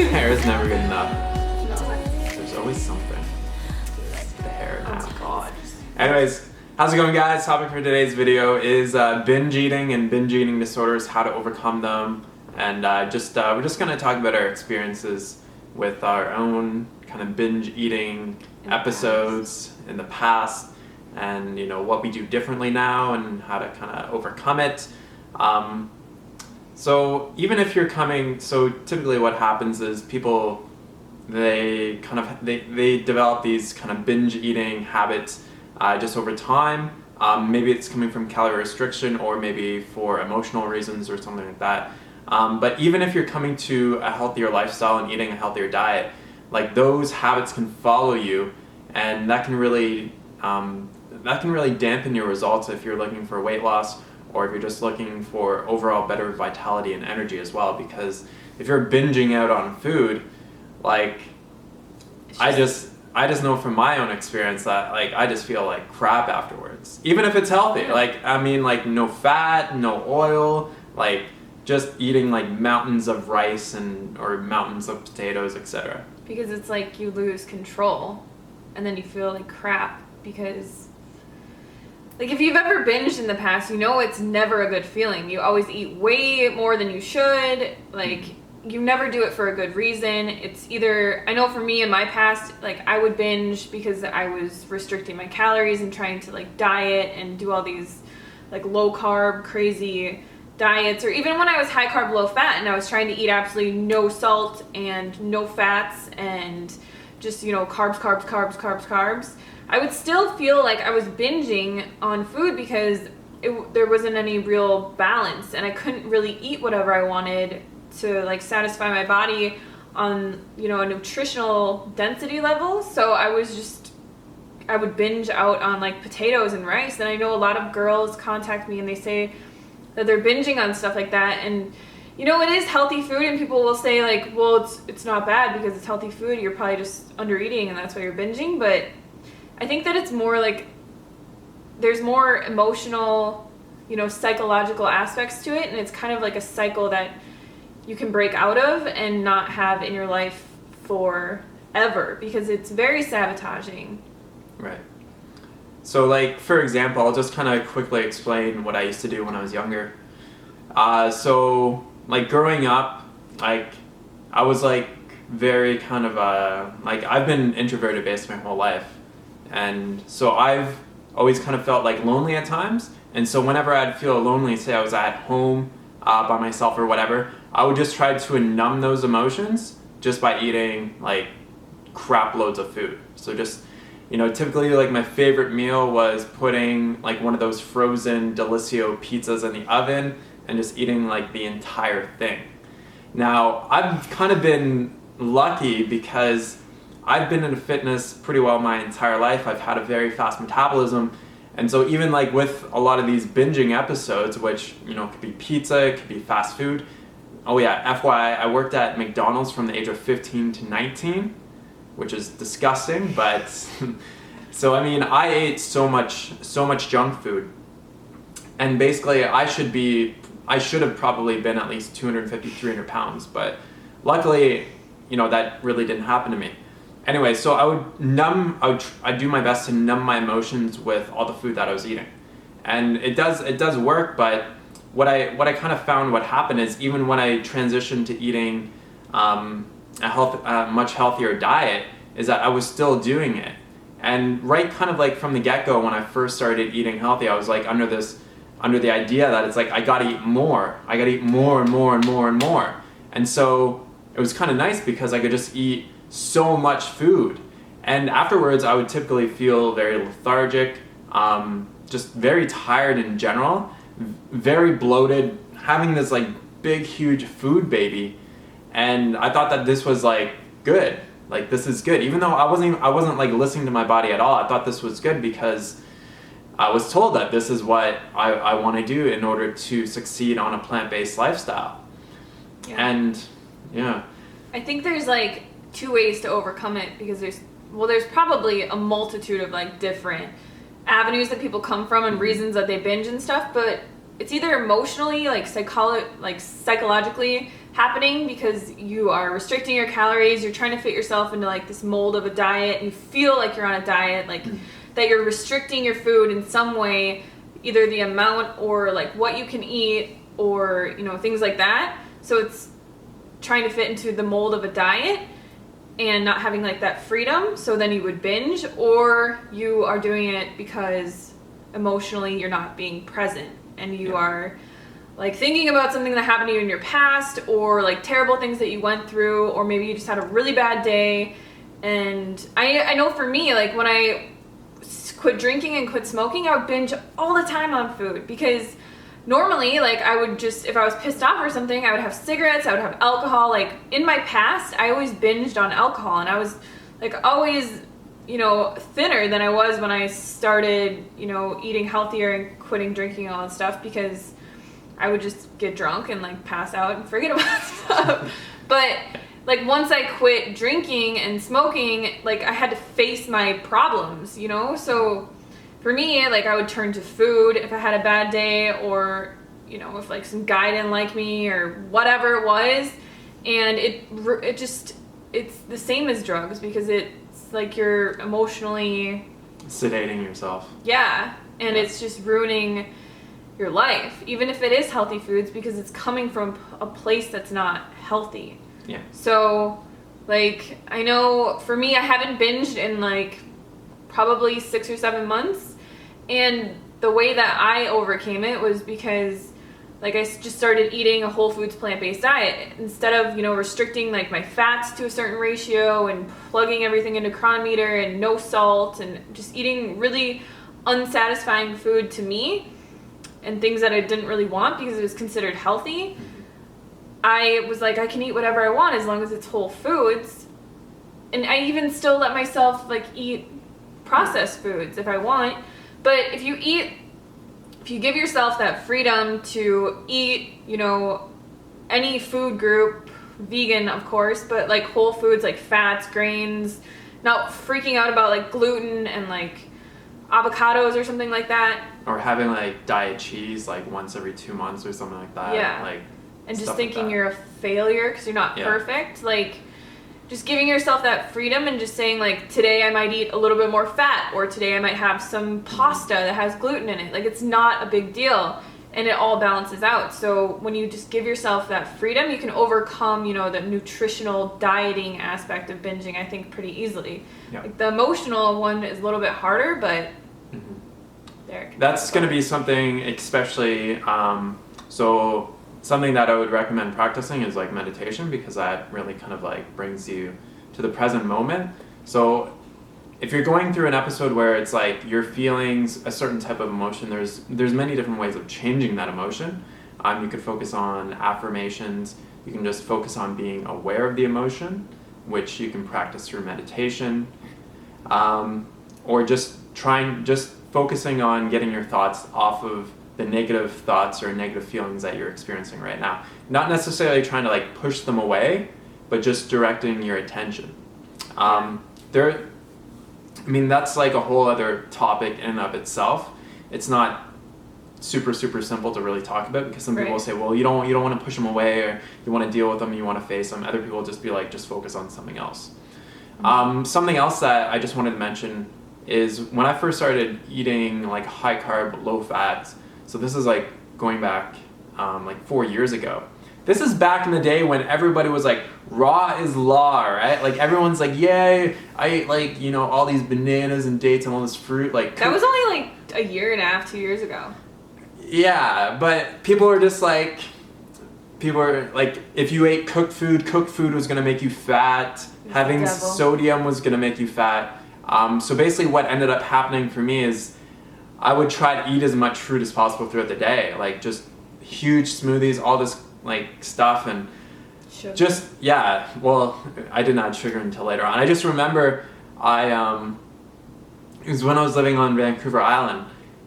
Hair is never good enough. No. There's always something. The hair. Oh God. Anyways, how's it going, guys? Topic for today's video is binge eating and binge eating disorders, how to overcome them, and we're just going to talk about our experiences with our own kind of binge eating episodes in the past, and what we do differently now and how to kind of overcome it. So even if you're so typically what happens is people, they develop these kind of binge eating habits just over time. Maybe it's coming from calorie restriction or maybe for emotional reasons or something like that. But even if you're coming to a healthier lifestyle and eating a healthier diet, like those habits can follow you, and that can really dampen your results if you're looking for weight loss, or if you're just looking for overall better vitality and energy as well. Because if you're binging out on food, like I just know from my own experience that like I just feel like crap afterwards, even if it's healthy. Like no fat, no oil, like just eating like mountains of rice or mountains of potatoes, etc. Because it's like you lose control, and then you feel like crap because. Like, if you've ever binged in the past, it's never a good feeling. You always eat way more than you should. Like, you never do it for a good reason. It's either, I know for me in my past, like, I would binge because I was restricting my calories and trying to, like, diet and do all these, like, low-carb, crazy diets. Or even when I was high-carb, low-fat, and I was trying to eat absolutely no salt and no fats and just, carbs. I would still feel like I was binging on food because there wasn't any real balance, and I couldn't really eat whatever I wanted to like satisfy my body on a nutritional density level. So I would binge out on like potatoes and rice. And I know a lot of girls contact me and they say that they're binging on stuff like that, and it is healthy food, and people will say like, well, it's not bad because it's healthy food, you're probably just under eating and that's why you're binging. But I think that it's more like there's more emotional, psychological aspects to it, and it's kind of like a cycle that you can break out of and not have in your life forever, because it's very sabotaging. Right. So like, for example, I'll just kind of quickly explain what I used to do when I was younger. So like growing up, like I was like very kind of like I've been introverted based my whole life. And so I've always kind of felt like lonely at times. And so whenever I'd feel lonely, say I was at home by myself or whatever, I would just try to numb those emotions just by eating like crap loads of food. So just, typically like my favorite meal was putting like one of those frozen Delissio pizzas in the oven and just eating like the entire thing. Now, I've kind of been lucky because I've been into fitness pretty well my entire life. I've had a very fast metabolism. And so even like with a lot of these binging episodes, which, could be pizza, it could be fast food. Oh yeah, FYI, I worked at McDonald's from the age of 15 to 19, which is disgusting, but so I mean, I ate so much junk food. And basically I should have probably been at least 250, 300 pounds, but luckily, that really didn't happen to me. Anyway, so I'd do my best to numb my emotions with all the food that I was eating. And it does work, but what I kind of found what happened is even when I transitioned to eating a much healthier diet, is that I was still doing it. And right kind of like from the get-go when I first started eating healthy, I was like under the idea that it's like I gotta eat more. I gotta eat more and more and more and more. And so it was kind of nice because I could just eat so much food, and afterwards I would typically feel very lethargic, just very tired in general, very bloated, having this like big huge food baby. And I thought that this was like good, like this is good, even though I wasn't like listening to my body at all. I thought this was good because I was told that this is what I want to do in order to succeed on a plant-based lifestyle. Yeah. And yeah, I think there's like two ways to overcome it, because there's probably a multitude of like different avenues that people come from and reasons that they binge and stuff, but it's either emotionally, like psychologically happening because you are restricting your calories, you're trying to fit yourself into like this mold of a diet, and you feel like you're on a diet, like that you're restricting your food in some way, either the amount or like what you can eat or, you know, things like that. So it's trying to fit into the mold of a diet and not having like that freedom. So then you would binge, or you are doing it because emotionally you're not being present and you are like thinking about something that happened to you in your past, or like terrible things that you went through, or maybe you just had a really bad day. And I know for me, like when I quit drinking and quit smoking, I would binge all the time on food, because normally, like, I would just, if I was pissed off or something, I would have cigarettes, I would have alcohol. Like, in my past, I always binged on alcohol, and I was, like, always, you know, thinner than I was when I started, you know, eating healthier and quitting drinking and all that stuff, because I would just get drunk and, like, pass out and forget about stuff. But, like, once I quit drinking and smoking, like, I had to face my problems, you know? So for me, like, I would turn to food if I had a bad day, or, you know, if like some guy didn't like me or whatever it was. And it's the same as drugs, because it's like you're emotionally sedating yourself. Yeah. And it's just ruining your life, even if it is healthy foods, because it's coming from a place that's not healthy. Yeah. So, like, I know for me, I haven't binged in like probably 6 or 7 months, and the way that I overcame it was because, like, I just started eating a whole foods plant-based diet instead of, you know, restricting like my fats to a certain ratio and plugging everything into Chronometer and no salt, and just eating really unsatisfying food to me and things that I didn't really want because it was considered healthy. I was like, I can eat whatever I want as long as it's whole foods. And I even still let myself like eat processed foods if I want. But if you give yourself that freedom to eat, you know, any food group, vegan of course, but like whole foods, like fats, grains, not freaking out about like gluten and like avocados or something like that. Or having like diet cheese like once every 2 months or something like that. Yeah. Like, and just thinking like you're a failure because you're not perfect. Like, just giving yourself that freedom and just saying, like, today I might eat a little bit more fat, or today I might have some pasta that has gluten in it. Like, it's not a big deal, and it all balances out. So when you just give yourself that freedom, you can overcome, you know, the nutritional dieting aspect of binging, I think, pretty easily. Yeah. Like, the emotional one is a little bit harder, but there. That's going to be something, especially, so something that I would recommend practicing is like meditation, because that really kind of like brings you to the present moment. So if you're going through an episode where it's like you're feeling a certain type of emotion, there's many different ways of changing that emotion. You could focus on affirmations. You can just focus on being aware of the emotion, which you can practice through meditation, or just focusing on getting your thoughts off of the negative thoughts or negative feelings that you're experiencing right now. Not necessarily trying to like push them away, but just directing your attention. That's like a whole other topic in and of itself. It's not super simple to really talk about, because some people will say, well, you don't want to push them away, or you want to deal with them, you want to face them. Other people will just be like, just focus on something else. Something else that I just wanted to mention is when I first started eating like high carb, low fat. So this is like going back like 4 years ago. This is back in the day when everybody was like, raw is law, right? Like everyone's like, yay, I ate like, you know, all these bananas and dates and all this fruit. Like that was only like a year and a half, 2 years ago. Yeah, but people are like, if you ate cooked food was gonna make you fat. Having sodium was gonna make you fat. So basically what ended up happening for me is I would try to eat as much fruit as possible throughout the day, like just huge smoothies, all this like stuff, and sugar. I didn't add sugar until later on. I just remember it was when I was living on Vancouver Island,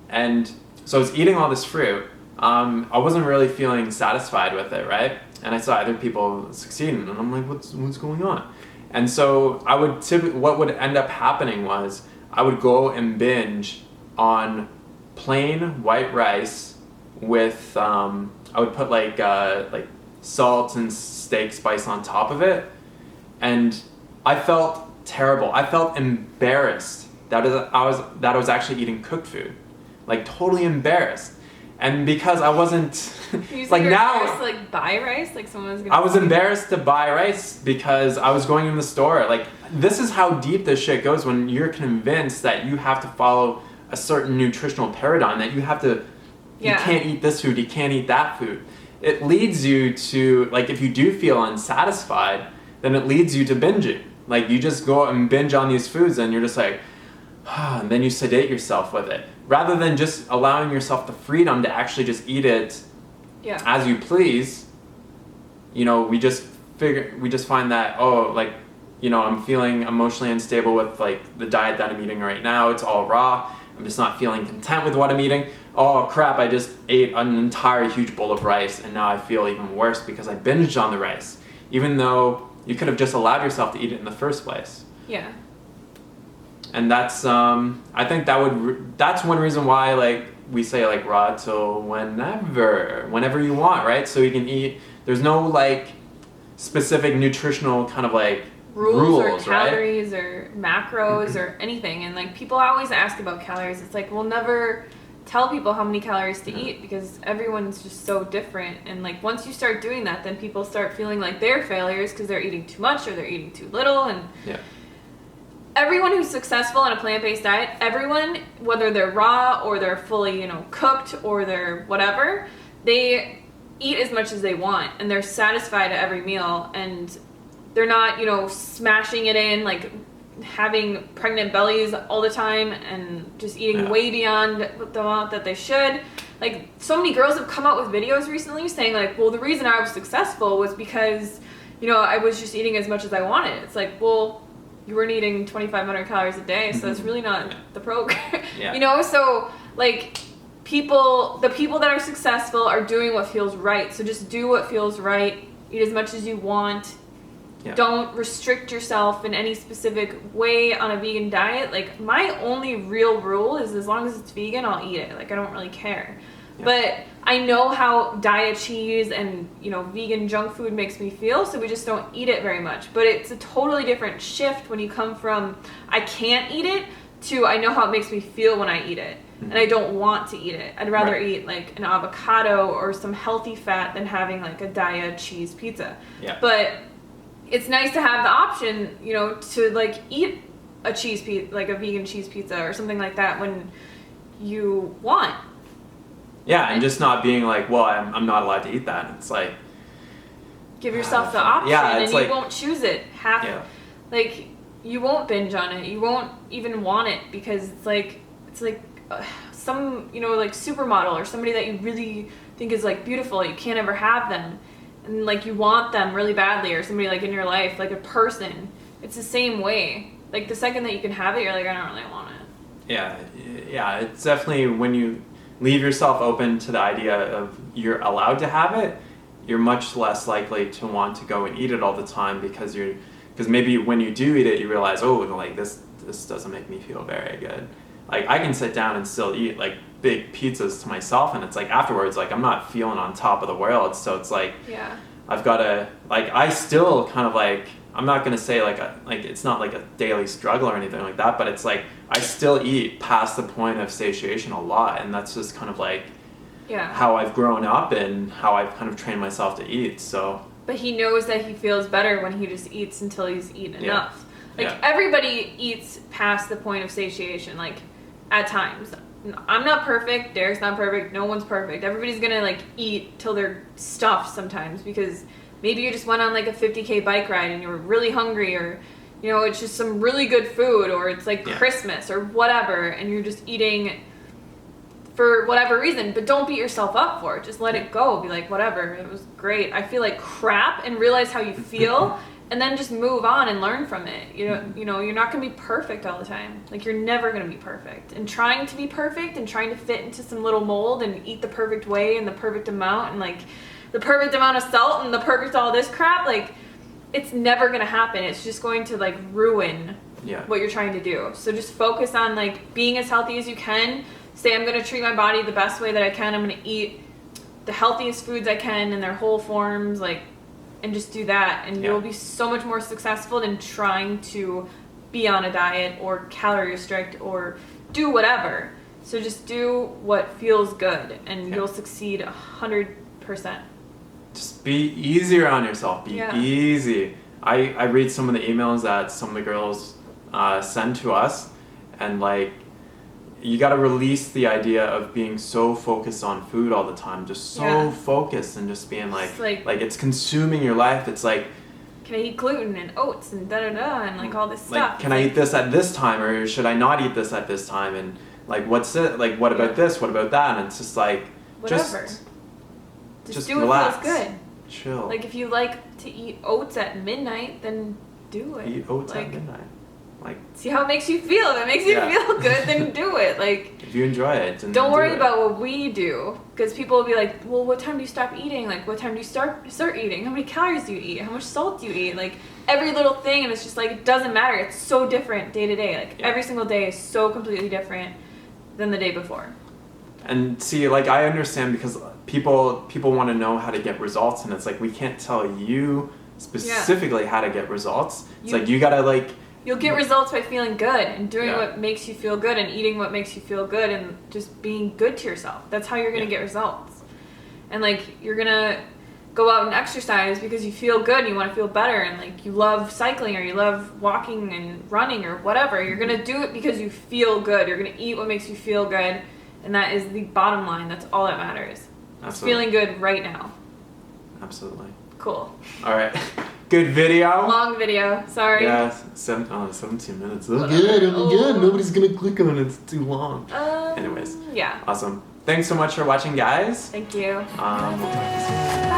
and so I was eating all this fruit. I wasn't really feeling satisfied with it, right? And I saw other people succeeding, and I'm like, what's going on? And so what would end up happening was I would go and binge on plain white rice with I would put like salt and steak spice on top of it, and I felt terrible. I felt embarrassed that I was actually eating cooked food, like totally embarrassed. And because I wasn't like now, to like buy rice, like someone was gonna. I was embarrassed to buy rice because I was going in the store. Like, this is how deep this shit goes when you're convinced that you have to follow a certain nutritional paradigm, that you have to, you can't eat this food, you can't eat that food. It leads you to, like, if you do feel unsatisfied, then it leads you to binging. Like, you just go and binge on these foods and you're just like, and then you sedate yourself with it. Rather than just allowing yourself the freedom to actually just eat it as you please, you know, we just find that, oh, like, you know, I'm feeling emotionally unstable with like the diet that I'm eating right now. It's all raw. I'm just not feeling content with what I'm eating. Oh crap, I just ate an entire huge bowl of rice and now I feel even worse because I binged on the rice, even though you could have just allowed yourself to eat it in the first place. Yeah. And that's I think that's one reason why, like, we say like raw till whenever you want, right? So you can eat. There's no like specific nutritional kind of like rules or calories, right? Or macros or anything. And like people always ask about calories. It's like we'll never tell people how many calories to eat because everyone's just so different. And like once you start doing that, then people start feeling like they're failures because they're eating too much or they're eating too little. And everyone who's successful on a plant-based diet, everyone, whether they're raw or they're fully, you know, cooked or they're whatever, they eat as much as they want and they're satisfied at every meal and they're not, you know, smashing it in, like having pregnant bellies all the time and just eating way beyond the amount that they should. Like, so many girls have come out with videos recently saying like, well, the reason I was successful was because, you know, I was just eating as much as I wanted. It's like, well, you weren't eating 2,500 calories a day, so that's really not the program. You know, so like the people that are successful are doing what feels right. So just do what feels right. Eat as much as you want. Don't restrict yourself in any specific way on a vegan diet. Like, my only real rule is as long as it's vegan, I'll eat it. Like, I don't really care. But I know how diet cheese and, you know, vegan junk food makes me feel, so we just don't eat it very much. But it's a totally different shift when you come from I can't eat it to I know how it makes me feel when I eat it. And I don't want to eat it. I'd rather eat like an avocado or some healthy fat than having like a diet cheese pizza. But it's nice to have the option, you know, to like eat a cheese pizza, like a vegan cheese pizza or something like that when you want. And just not being like, well, I'm not allowed to eat that. It's like, give yourself the option, and like, you won't choose it. Like, you won't binge on it. You won't even want it because it's like some, you know, like supermodel or somebody that you really think is like beautiful. You can't ever have them, and like you want them really badly, or somebody like in your life, like a person. It's the same way. Like the second that you can have it, you're like, I don't really want it. It's definitely when you leave yourself open to the idea of you're allowed to have it, you're much less likely to want to go and eat it all the time because maybe when you do eat it, you realize, oh, like this doesn't make me feel very good. Like, I can sit down and still eat like big pizzas to myself, and it's like afterwards, like I'm not feeling on top of the world. So it's like, I've got to, like, I still kind of like, I'm not going to say like it's not like a daily struggle or anything like that, but it's like I still eat past the point of satiation a lot, and that's just kind of like how I've grown up and how I've kind of trained myself to eat. So, but he knows that he feels better when he just eats until he's eaten enough. Like everybody eats past the point of satiation, like at times. I'm not perfect, Derek's not perfect, no one's perfect. Everybody's gonna like eat till they're stuffed sometimes because maybe you just went on like a 50K bike ride and you were really hungry, or, you know, it's just some really good food, or it's like Christmas or whatever, and you're just eating for whatever reason. But don't beat yourself up for it. Just let it go. Be like, whatever, it was great. I feel like crap, and realize how you feel, and then just move on and learn from it. You know, you're not going to be perfect all the time. Like, you're never going to be perfect. And trying to be perfect and trying to fit into some little mold and eat the perfect way and the perfect amount and like the perfect amount of salt and the perfect all this crap, like, it's never going to happen. It's just going to like ruin what you're trying to do. So just focus on like being as healthy as you can. Say, I'm going to treat my body the best way that I can. I'm going to eat the healthiest foods I can in their whole forms, like, and just do that, and you'll be so much more successful than trying to be on a diet or calorie restrict or do whatever. So just do what feels good, and you'll succeed 100%. Just be easier on yourself. Be easy. I read some of the emails that some of the girls send to us, and like, you got to release the idea of being so focused on food all the time, just so focused, and just being like it's consuming your life. It's like, can I eat gluten and oats and da-da-da and like all this stuff? Like, can I eat this at this time, or should I not eat this at this time? And like, what's it? Like, what about this? What about that? And it's just like, whatever. Just do relax. what feels good. Chill. Like, if you like to eat oats at midnight, then do it. Eat oats at midnight. Like, see how it makes you feel. If it makes you feel good, then do it. Like, if you enjoy it, then don't worry about what we do, because people will be like, well, what time do you stop eating? Like, what time do you start eating? How many calories do you eat? How much salt do you eat? Like, every little thing, and it's just like, it doesn't matter. It's so different day to day. Like, every single day is so completely different than the day before. And see, like, I understand, because people want to know how to get results, and it's like, we can't tell you specifically how to get results. It's like, you gotta like, you'll get results by feeling good and doing what makes you feel good and eating what makes you feel good and just being good to yourself. That's how you're going to get results. And like, you're going to go out and exercise because you feel good and you want to feel better, and like, you love cycling or you love walking and running or whatever. You're going to do it because you feel good. You're going to eat what makes you feel good, and that is the bottom line. That's all that matters. It's feeling good right now. Absolutely. Cool. All right. Good video. Long video. Sorry. Yeah, 17 minutes. Oh, good. Oh, good. Nobody's going to click on it. It's too long. Anyways. Yeah. Awesome. Thanks so much for watching, guys. Thank you. We'll talk to you soon.